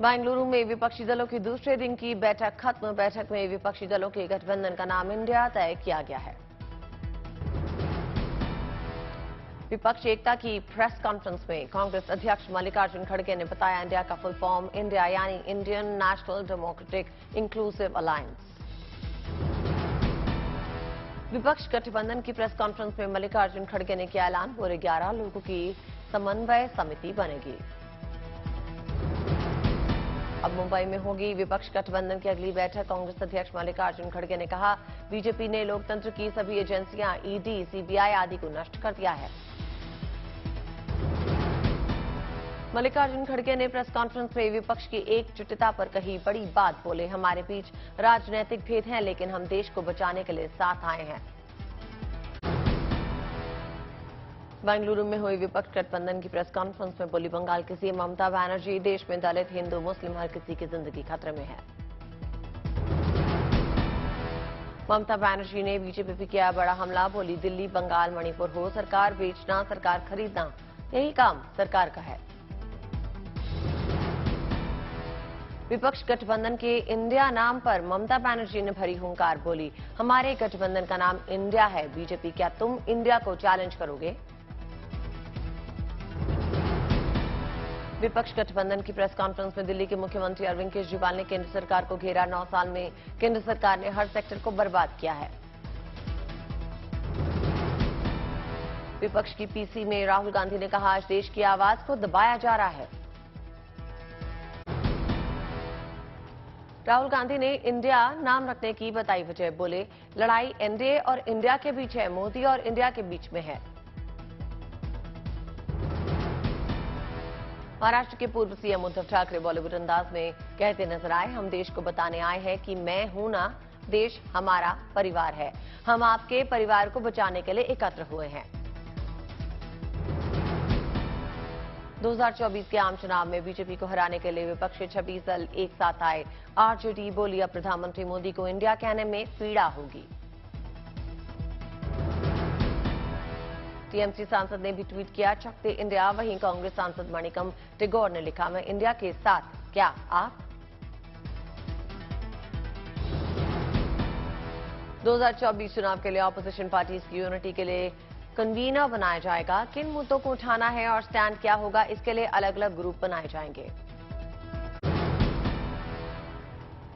बेंगलुरु में विपक्षी दलों की दूसरे दिन की बैठक खत्म। बैठक में विपक्षी दलों के गठबंधन का नाम इंडिया तय किया गया है। विपक्ष एकता की प्रेस कॉन्फ्रेंस में कांग्रेस अध्यक्ष मल्लिकार्जुन खड़गे ने बताया, इंडिया का फुल फॉर्म इंडिया यानी Indian national democratic inclusive alliance. विपक्ष गठबंधन की प्रेस कॉन्फ्रेंस में मल्लिकार्जुन खड़गे ने किया ऐलान, पूरे 11 लोगों की समन्वय समिति बनेगी। अब मुंबई में होगी विपक्ष गठबंधन की अगली बैठक। कांग्रेस अध्यक्ष मल्लिकार्जुन खड़गे ने कहा, बीजेपी ने लोकतंत्र की सभी एजेंसियां ईडी, सीबीआई आदि को नष्ट कर दिया है। मल्लिकार्जुन खड़गे ने प्रेस कॉन्फ्रेंस में विपक्ष की एकजुटता पर कही बड़ी बात। बोले, हमारे बीच राजनीतिक भेद हैं, लेकिन हम देश को बचाने के लिए साथ आए हैं। बेंगलुरु में हुई विपक्ष गठबंधन की प्रेस कॉन्फ्रेंस में बोली बंगाल की सीएम ममता बनर्जी, देश में दलित, हिंदू, मुस्लिम हर किसी की जिंदगी खतरे में है। ममता बनर्जी ने बीजेपी पर किया बड़ा हमला। बोली, दिल्ली, बंगाल, मणिपुर हो, सरकार बेचना, सरकार खरीदना, यही काम सरकार का है। विपक्ष गठबंधन के इंडिया नाम पर ममता बनर्जी ने भरी हुंकार। बोली, हमारे गठबंधन का नाम इंडिया है। बीजेपी, क्या तुम इंडिया को चैलेंज करोगे? विपक्ष गठबंधन की प्रेस कॉन्फ्रेंस में दिल्ली के मुख्यमंत्री अरविंद केजरीवाल ने केंद्र सरकार को घेरा। 9 साल में केंद्र सरकार ने हर सेक्टर को बर्बाद किया है। विपक्ष की पीसी में राहुल गांधी ने कहा, आज देश की आवाज को दबाया जा रहा है। राहुल गांधी ने इंडिया नाम रखने की बताई वजह। बोले, लड़ाई एनडीए और इंडिया के बीच है, मोदी और इंडिया के बीच में है। महाराष्ट्र के पूर्व सीएम उद्धव ठाकरे बॉलीवुड अंदाज में कहते नजर आए, हम देश को बताने आए हैं कि मैं हूं ना, देश हमारा परिवार है। हम आपके परिवार को बचाने के लिए एकत्र हुए हैं। 2024 के आम चुनाव में बीजेपी को हराने के लिए विपक्ष के 26 दल एक साथ आए। आरजेडी बोली, अब प्रधानमंत्री मोदी को इंडिया कहने में पीड़ा होगी। टीएमसी सांसद ने भी ट्वीट किया, चकते इंडिया। वहीं कांग्रेस सांसद मणिकम टेगोर ने लिखा, मैं इंडिया के साथ, क्या आप? 2024 चुनाव के लिए ऑपोजिशन पार्टीज की यूनिटी के लिए कन्वीनर बनाया जाएगा। किन मुद्दों को उठाना है और स्टैंड क्या होगा, इसके लिए अलग अलग ग्रुप बनाए जाएंगे।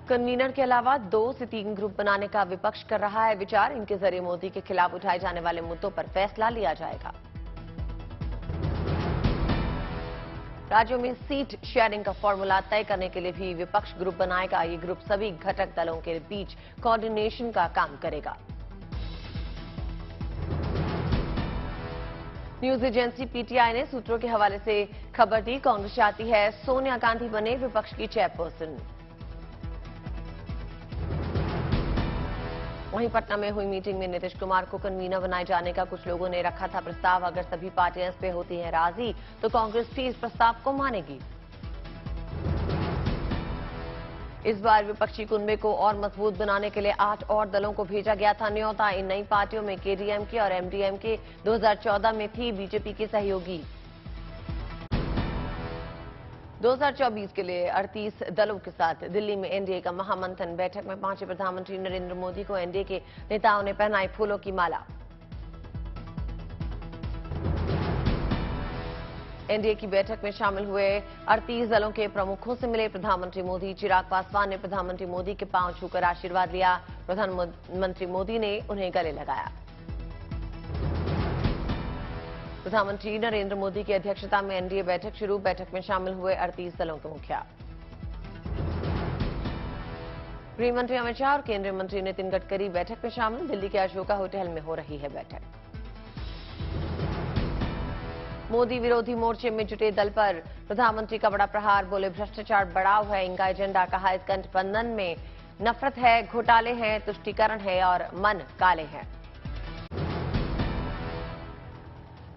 कन्वीनर के अलावा 2 से 3 ग्रुप बनाने का विपक्ष कर रहा है विचार। इनके जरिए मोदी के खिलाफ उठाए जाने वाले मुद्दों पर फैसला लिया जाएगा। राज्यों में सीट शेयरिंग का फॉर्मूला तय करने के लिए भी विपक्ष ग्रुप बनाएगा। ये ग्रुप सभी घटक दलों के बीच कोऑर्डिनेशन का काम करेगा। न्यूज एजेंसी पीटीआई ने सूत्रों के हवाले से खबर दी, कांग्रेस चाहती है सोनिया गांधी बने विपक्ष की चेयरपर्सन। वहीं पटना में हुई मीटिंग में नीतीश कुमार को कन्वीनर बनाए जाने का कुछ लोगों ने रखा था प्रस्ताव। अगर सभी पार्टियां इस पे होती हैं राजी, तो कांग्रेस भी इस प्रस्ताव को मानेगी। इस बार विपक्षी कुनबे को और मजबूत बनाने के लिए 8 और दलों को भेजा गया था न्योता। इन नई पार्टियों में केडीएमके और एमडीएमके 2014 में थी बीजेपी की सहयोगी। 2024 के लिए 38 दलों के साथ दिल्ली में एनडीए का महामंथन। बैठक में पहुंचे प्रधानमंत्री नरेंद्र मोदी को एनडीए के नेताओं ने पहनाई फूलों की माला। एनडीए की बैठक में शामिल हुए 38 दलों के प्रमुखों से मिले प्रधानमंत्री मोदी। चिराग पासवान ने प्रधानमंत्री मोदी के पांव छूकर आशीर्वाद लिया। प्रधानमंत्री मोदी ने उन्हें गले लगाया। प्रधानमंत्री नरेंद्र मोदी की अध्यक्षता में एनडीए बैठक शुरू। बैठक में शामिल हुए 38 दलों के मुखिया। गृह मंत्री अमित शाह और केंद्रीय मंत्री नितिन गडकरी बैठक में शामिल। दिल्ली के अशोका होटल में हो रही है बैठक। मोदी विरोधी मोर्चे में जुटे दल पर प्रधानमंत्री का बड़ा प्रहार। बोले, भ्रष्टाचार बढ़ाव है इनका एजेंडा। कहा, इस गठबंधन में नफरत है, घोटाले हैं, तुष्टीकरण है और मन काले हैं।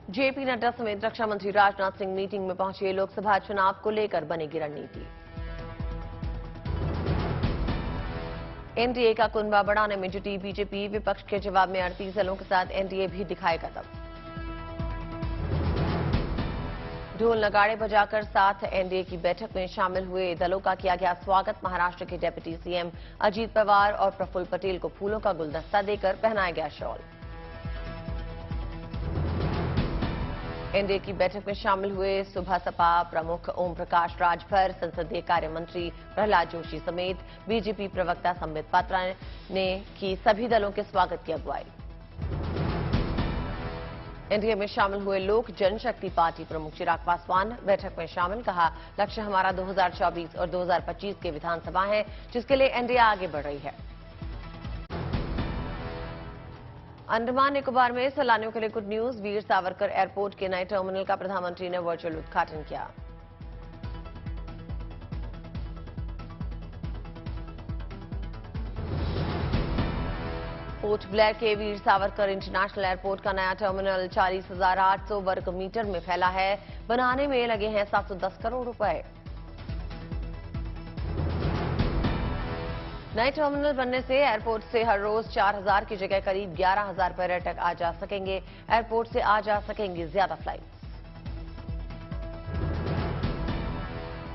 जेपी नड्डा समेत रक्षा मंत्री राजनाथ सिंह मीटिंग में पहुंचे। लोकसभा चुनाव को लेकर बनेगी रणनीति। एनडीए का कुनबा बढ़ाने में जुटी बीजेपी। विपक्ष के जवाब में 38 दलों के साथ एनडीए भी दिखाएगा दम। ढोल नगाड़े बजाकर साथ एनडीए की बैठक में शामिल हुए दलों का किया गया स्वागत। महाराष्ट्र के डिप्टी सीएम अजीत पवार और प्रफुल्ल पटेल को फूलों का गुलदस्ता देकर पहनाया गया शॉल। एनडीए की बैठक में शामिल हुए सुबह सपा प्रमुख ओम प्रकाश राजभर, संसदीय कार्य मंत्री प्रहलाद जोशी समेत बीजेपी प्रवक्ता संबित पात्रा ने की सभी दलों के स्वागत की अगुवाई। एनडीए में शामिल हुए लोक जनशक्ति पार्टी प्रमुख चिराग पासवान बैठक में शामिल, कहा लक्ष्य हमारा 2024 और 2025 के विधानसभा है, जिसके लिए एनडीए आगे बढ़ रही है। अंडमान निकोबार में सैलानियों के लिए good news. Veer Savarkar airport के नए टर्मिनल का प्रधानमंत्री ने वर्चुअल उद्घाटन किया। पोर्ट ब्लेयर के वीर सावरकर इंटरनेशनल एयरपोर्ट का नया टर्मिनल 40,800 वर्ग मीटर में फैला है। बनाने में लगे हैं 710 करोड़ रुपए। नए टर्मिनल बनने से एयरपोर्ट से हर रोज 4,000 की जगह करीब 11,000 पर्यटक आ जा सकेंगे। एयरपोर्ट से आ जा सकेंगी ज्यादा फ्लाइट्स।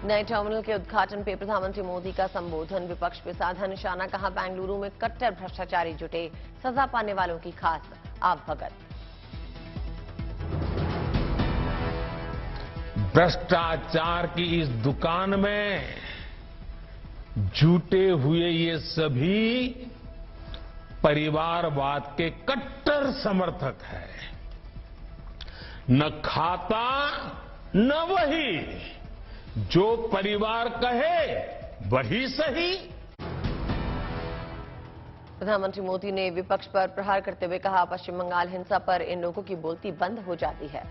नए टर्मिनल के उद्घाटन पे प्रधानमंत्री मोदी का संबोधन, विपक्ष पे साधा निशाना, कहा बेंगलुरु में कट्टर भ्रष्टाचारी जुटे, सजा पाने वालों की खास आवभगत। भ्रष्टाचार की इस दुकान में जुटे हुए ये सभी परिवारवाद के कट्टर समर्थक हैं। न खाता न वही, जो परिवार कहे वही सही। प्रधानमंत्री मोदी ने विपक्ष पर प्रहार करते हुए कहा पश्चिम बंगाल हिंसा पर इन लोगों की बोलती बंद हो जाती है।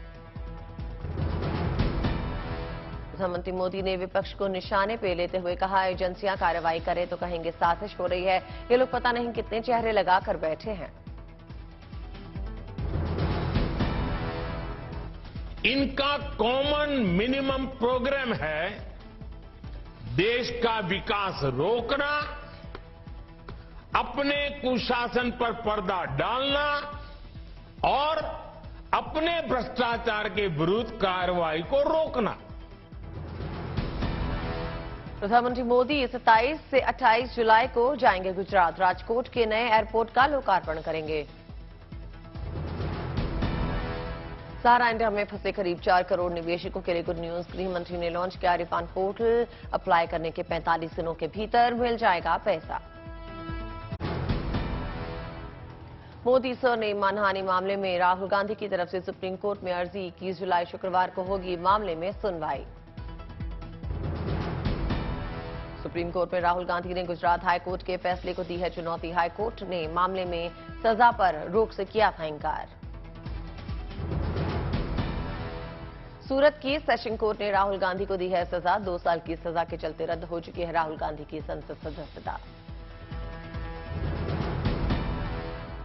प्रधानमंत्री मोदी ने विपक्ष को निशाने पे लेते हुए कहा एजेंसियां कार्रवाई करें तो कहेंगे साजिश हो रही है। ये लोग पता नहीं कितने चेहरे लगाकर बैठे हैं। इनका कॉमन मिनिमम प्रोग्राम है देश का विकास रोकना, अपने कुशासन पर पर्दा डालना और अपने भ्रष्टाचार के विरुद्ध कार्रवाई को रोकना। प्रधानमंत्री मोदी 27 से 28 जुलाई को जाएंगे गुजरात। राजकोट के नए एयरपोर्ट का लोकार्पण करेंगे। सहारा इंडिया में फंसे करीब 4 करोड़ निवेशकों के लिए गुड न्यूज। गृह मंत्री ने लॉन्च किया रिफंड पोर्टल। अप्लाई करने के 45 दिनों के भीतर मिल जाएगा पैसा। मोदी सर ने मानहानि मामले में राहुल गांधी की तरफ से सुप्रीम कोर्ट में अर्जी। 21 जुलाई शुक्रवार को होगी मामले में सुनवाई। सुप्रीम कोर्ट में राहुल गांधी ने गुजरात हाईकोर्ट के फैसले को दी है चुनौती। हाईकोर्ट ने मामले में सजा पर रोक से किया था इंकार। सूरत की सेशन कोर्ट ने राहुल गांधी को दी है सजा। 2 साल की सजा के चलते रद्द हो चुकी है राहुल गांधी की संसद सदस्यता।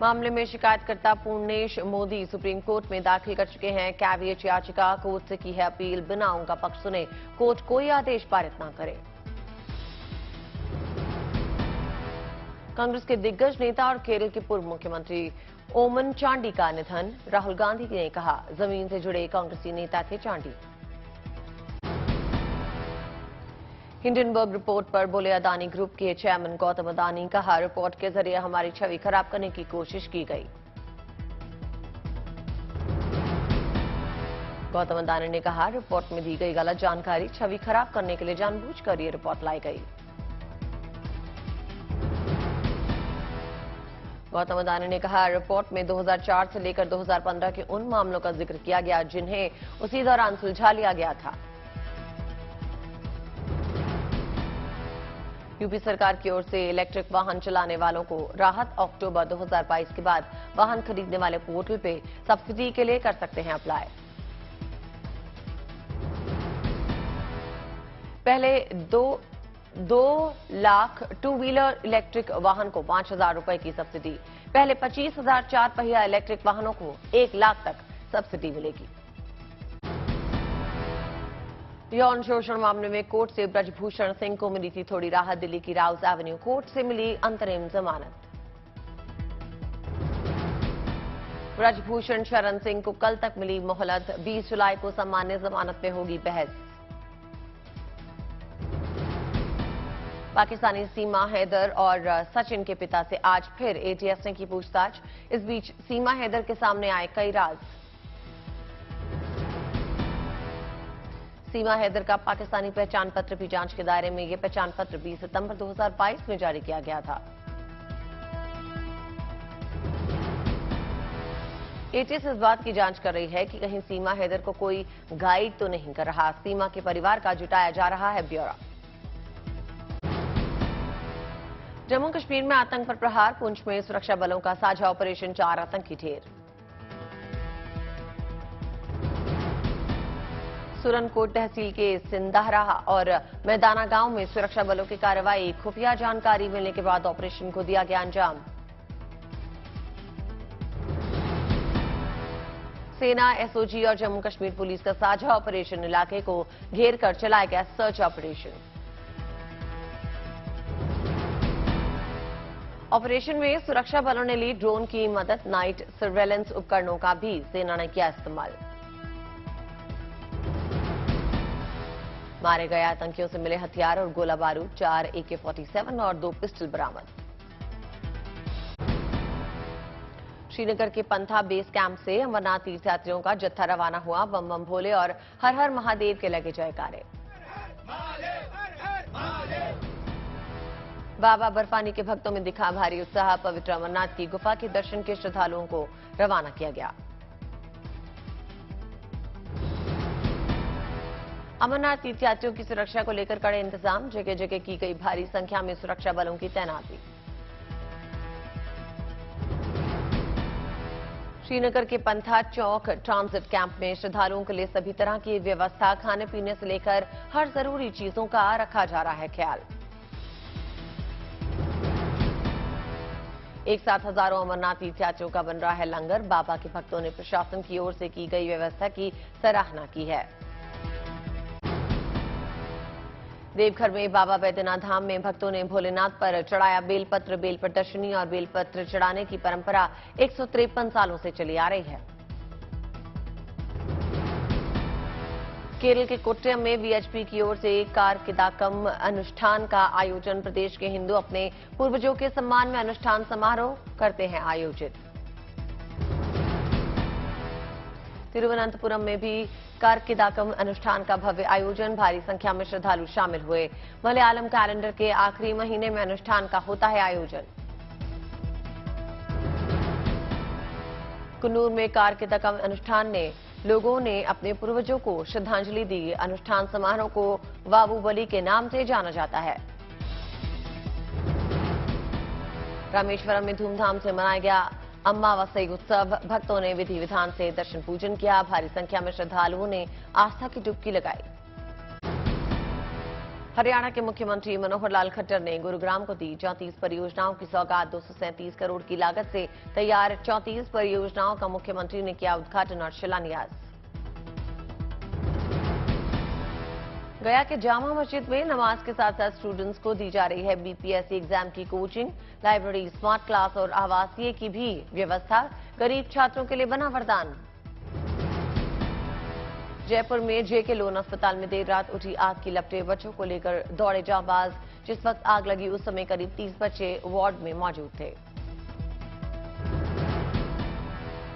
मामले में शिकायतकर्ता पूर्णेश मोदी सुप्रीम कोर्ट में दाखिल कर चुके हैं कैविएट याचिका। कोर्ट से की है अपील, बिना उनका पक्ष सुने कोर्ट कोई आदेश पारित न करे। कांग्रेस के दिग्गज नेता और केरल के पूर्व मुख्यमंत्री ओमन चांडी का निधन। राहुल गांधी ने कहा जमीन से जुड़े कांग्रेसी नेता थे चांडी। हिंडनबर्ग रिपोर्ट पर बोले अदानी ग्रुप के चेयरमैन गौतम अदानी, कहा रिपोर्ट के जरिए हमारी छवि खराब करने की कोशिश की गई। गौतम अदानी ने कहा रिपोर्ट में दी गई गलत जानकारी छवि खराब करने के लिए जानबूझकर ये रिपोर्ट लाई गई। गौतम अदानी ने कहा रिपोर्ट में 2004 से लेकर 2015 के उन मामलों का जिक्र किया गया जिन्हें उसी दौरान सुलझा लिया गया था। यूपी सरकार की ओर से इलेक्ट्रिक वाहन चलाने वालों को राहत। अक्टूबर 2022 के बाद वाहन खरीदने वाले पोर्टल पे सब्सिडी के लिए कर सकते हैं अप्लाई। पहले 2 लाख 2 व्हीलर इलेक्ट्रिक वाहन को 5,000 रुपए की सब्सिडी। पहले 25,000 4 पहिया इलेक्ट्रिक वाहनों को 1 लाख तक सब्सिडी मिलेगी। यौन शोषण मामले में कोर्ट से ब्रजभूषण सिंह को मिली थी थोड़ी राहत। दिल्ली की राउस एवेन्यू कोर्ट से मिली अंतरिम जमानत। ब्रजभूषण शरण सिंह को कल तक मिली मोहलत, 20 जुलाई को सामान्य जमानत में होगी बहस। पाकिस्तानी सीमा हैदर और सचिन के पिता से आज फिर एटीएस ने की पूछताछ। इस बीच सीमा हैदर के सामने आए कई राज। सीमा हैदर का पाकिस्तानी पहचान पत्र भी जांच के दायरे में। यह पहचान पत्र 20 सितंबर 2022 में जारी किया गया था। एटीएस इस बात की जांच कर रही है कि कहीं सीमा हैदर को कोई गाइड तो नहीं कर रहा। सीमा के परिवार का जुटाया जा रहा है ब्यौरा। जम्मू कश्मीर में आतंक पर प्रहार, पुंछ में सुरक्षा बलों का साझा ऑपरेशन, 4 आतंकी ढेर। सुरनकोट तहसील के सिंदाहरा और मैदाना गांव में सुरक्षा बलों की कार्रवाई, खुफिया जानकारी मिलने के बाद ऑपरेशन को दिया गया अंजाम। सेना, एसओजी और जम्मू कश्मीर पुलिस का साझा ऑपरेशन, इलाके को घेर कर चलाया गया सर्च ऑपरेशन। ऑपरेशन में सुरक्षा बलों ने ली ड्रोन की मदद, नाइट सर्वेलेंस उपकरणों का भी सेना ने किया इस्तेमाल। मारे गए आतंकियों से मिले हथियार और गोला बारूद, 4 AK-47 और 2 पिस्टल बरामद। श्रीनगर के पंथा बेस कैंप से अमरनाथ तीर्थयात्रियों का जत्था रवाना हुआ। बम बम भोले और हर हर महादेव के लगे जयकारे। बाबा बर्फानी के भक्तों में दिखा भारी उत्साह। पवित्र अमरनाथ की गुफा के दर्शन के श्रद्धालुओं को रवाना किया गया। अमरनाथ तीर्थयात्रियों की सुरक्षा को लेकर कड़े इंतजाम, जगह जगह की गई भारी संख्या में सुरक्षा बलों की तैनाती। श्रीनगर के पंथा चौक ट्रांजिट कैंप में श्रद्धालुओं के लिए सभी तरह की व्यवस्था, खाने पीने से लेकर हर जरूरी चीजों का रखा जा रहा है ख्याल। एक साथ हजारों अमरनाथ तीर्थयात्रियों का बन रहा है लंगर। बाबा के भक्तों ने प्रशासन की ओर से की गई व्यवस्था की सराहना की है। देवघर में बाबा बैद्यनाथ धाम में भक्तों ने भोलेनाथ पर चढ़ाया बेलपत्र। बेल प्रदर्शनी और बेलपत्र चढ़ाने की परंपरा 153 सालों से चली आ रही है। केरल के कोट्टयम में वीएचपी की ओर से कार्किदाकम अनुष्ठान का आयोजन। प्रदेश के हिंदू अपने पूर्वजों के सम्मान में अनुष्ठान समारोह करते हैं आयोजित। तिरुवनंतपुरम में भी कार्किदाकम अनुष्ठान का भव्य आयोजन, भारी संख्या में श्रद्धालु शामिल हुए। मलयालम कैलेंडर के आखिरी महीने में अनुष्ठान का होता है आयोजन। कुन्नूर में कार्किदाकम अनुष्ठान ने लोगों ने अपने पूर्वजों को श्रद्धांजलि दी। अनुष्ठान समारोह को वावू बलि के नाम से जाना जाता है। रामेश्वरम में धूमधाम से मनाया गया अमावस्या उत्सव। भक्तों ने विधि विधान से दर्शन पूजन किया। भारी संख्या में श्रद्धालुओं ने आस्था की डुबकी लगाई। हरियाणा के मुख्यमंत्री मनोहर लाल खट्टर ने गुरुग्राम को दी 34 परियोजनाओं की सौगात। 237 करोड़ की लागत से तैयार 34 परियोजनाओं का मुख्यमंत्री ने किया उद्घाटन और शिलान्यास। गया के जामा मस्जिद में नमाज के साथ साथ स्टूडेंट्स को दी जा रही है बीपीएससी एग्जाम की कोचिंग। लाइब्रेरी, स्मार्ट क्लास और आवासीय की भी व्यवस्था। गरीब छात्रों के लिए बना वरदान। जयपुर में जेके लोन अस्पताल में देर रात उठी आग की लपटें। बच्चों को लेकर दौड़े जांबाज। जिस वक्त आग लगी उस समय करीब 30 बच्चे वार्ड में मौजूद थे।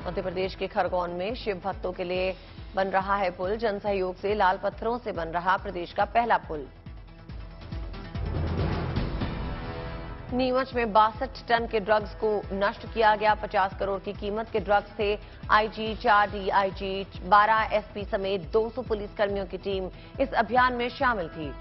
मध्य प्रदेश के खरगोन में शिव भक्तों के लिए बन रहा है पुल। जन सहयोग से लाल पत्थरों से बन रहा प्रदेश का पहला पुल। नीमच में 62 टन के ड्रग्स को नष्ट किया गया। 50 करोड़ की कीमत के ड्रग्स थे। आईजी, 4 डीआईजी, 12 एसपी समेत 200 पुलिसकर्मियों की टीम इस अभियान में शामिल थी।